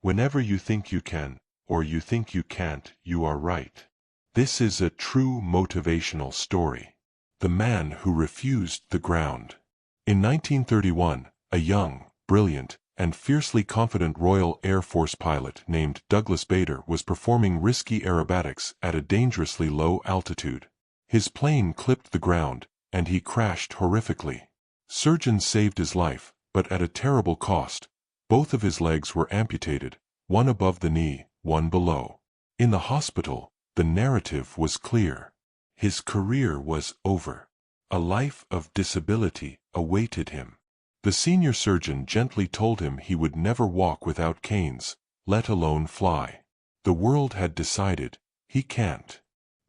Whenever you think you can, or you think you can't, you are right. This is a true motivational story. The man who refused the ground. In 1931, a young, brilliant, and fiercely confident Royal Air Force pilot named Douglas Bader was performing risky aerobatics at a dangerously low altitude. His plane clipped the ground, and he crashed horrifically. Surgeons saved his life, but at a terrible cost. Both of his legs were amputated, one above the knee, one below. In the hospital, the narrative was clear. His career was over. A life of disability awaited him. The senior surgeon gently told him he would never walk without canes, let alone fly. The world had decided, he can't.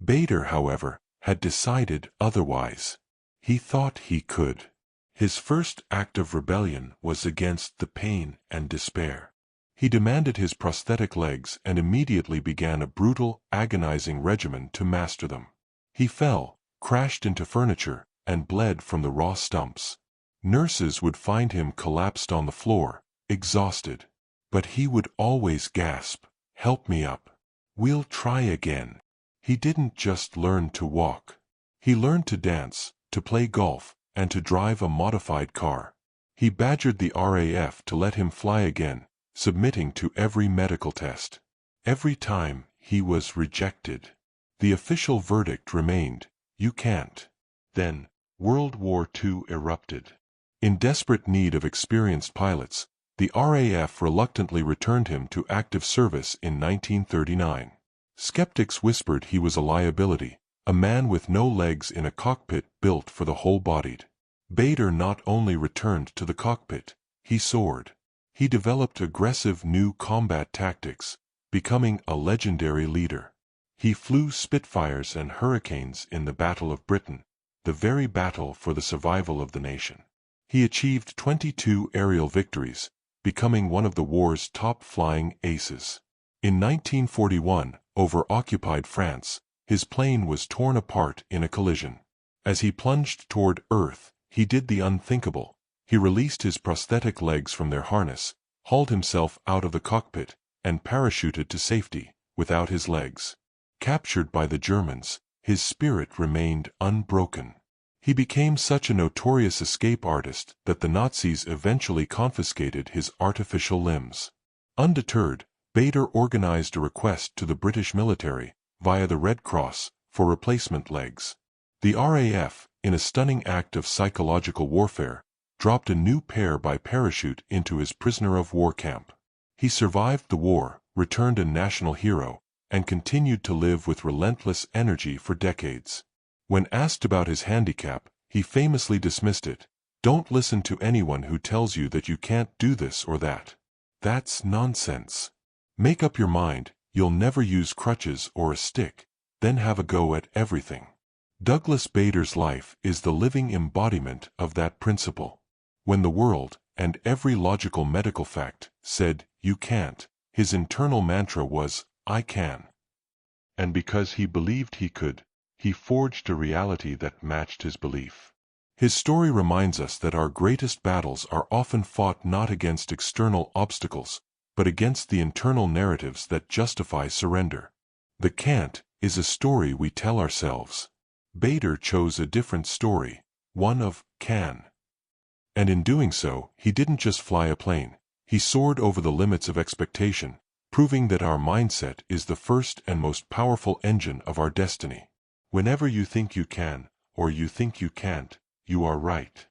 Bader, however, had decided otherwise. He thought he could. His first act of rebellion was against the pain and despair. He demanded his prosthetic legs and immediately began a brutal, agonizing regimen to master them. He fell, crashed into furniture, and bled from the raw stumps. Nurses would find him collapsed on the floor, exhausted. But he would always gasp, "Help me up. We'll try again." He didn't just learn to walk. He learned to dance, to play golf, and to drive a modified car. He badgered the RAF to let him fly again, submitting to every medical test. Every time, he was rejected. The official verdict remained, "You can't." Then, World War II erupted. In desperate need of experienced pilots, the RAF reluctantly returned him to active service in 1939. Skeptics whispered he was a liability, a man with no legs in a cockpit built for the whole-bodied. Bader not only returned to the cockpit, he soared. He developed aggressive new combat tactics, becoming a legendary leader. He flew Spitfires and Hurricanes in the Battle of Britain, the very battle for the survival of the nation. He achieved 22 aerial victories, becoming one of the war's top flying aces. In 1941, over occupied France, his plane was torn apart in a collision. As he plunged toward Earth, he did the unthinkable. He released his prosthetic legs from their harness, hauled himself out of the cockpit, and parachuted to safety, without his legs. Captured by the Germans, his spirit remained unbroken. He became such a notorious escape artist that the Nazis eventually confiscated his artificial limbs. Undeterred, Bader organized a request to the British military, via the Red Cross, for replacement legs. The RAF, in a stunning act of psychological warfare, dropped a new pair by parachute into his prisoner of war camp. He survived the war, returned a national hero, and continued to live with relentless energy for decades. When asked about his handicap, he famously dismissed it. "Don't listen to anyone who tells you that you can't do this or that. That's nonsense. Make up your mind, you'll never use crutches or a stick, then have a go at everything." Douglas Bader's life is the living embodiment of that principle. When the world, and every logical medical fact, said, "You can't," his internal mantra was, "I can." And because he believed he could, he forged a reality that matched his belief. His story reminds us that our greatest battles are often fought not against external obstacles, but against the internal narratives that justify surrender. The can't is a story we tell ourselves. Bader chose a different story, one of can. And in doing so, he didn't just fly a plane, he soared over the limits of expectation, proving that our mindset is the first and most powerful engine of our destiny. Whenever you think you can, or you think you can't, you are right.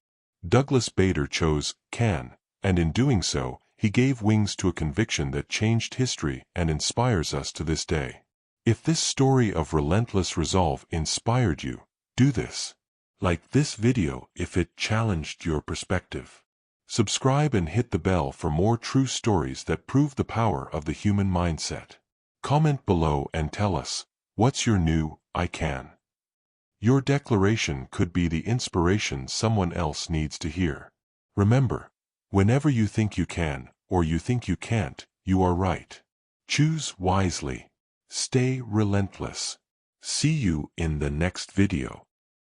Douglas Bader chose can, and in doing so, he gave wings to a conviction that changed history and inspires us to this day. If this story of relentless resolve inspired you, do this. Like this video if it challenged your perspective. Subscribe and hit the bell for more true stories that prove the power of the human mindset. Comment below and tell us, what's your new "I can"? Your declaration could be the inspiration someone else needs to hear. Remember, whenever you think you can, or you think you can't, you are right. Choose wisely. Stay relentless. See you in the next video.